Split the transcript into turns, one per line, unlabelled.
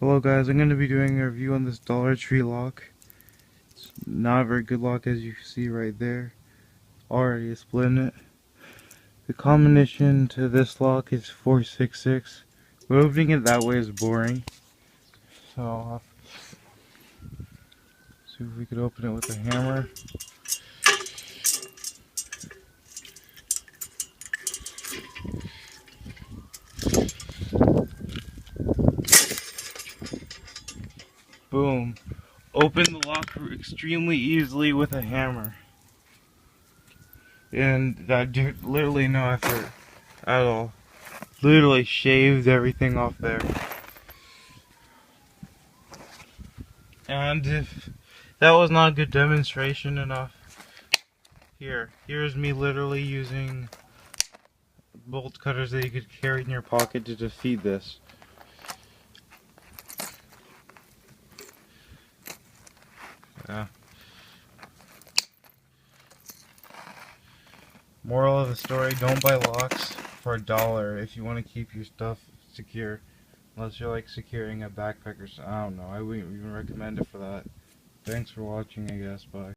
Hello guys, I'm going to be doing a review on this Dollar Tree lock. It's not a very good lock, as you can see right there. Already splitting it. The combination to this lock is 466. But opening it that way is boring. So I'll see if we could open it with a hammer. Boom. Open the lock extremely easily with a hammer. And that did literally no effort at all. Literally shaved everything off there. And if that was not a good demonstration enough, here's me literally using bolt cutters that you could carry in your pocket to defeat this. Yeah. Moral of the story, don't buy locks for $1 if you want to keep your stuff secure. Unless you're like securing a backpack or something. I don't know. I wouldn't even recommend it for that. Thanks for watching, I guess. Bye.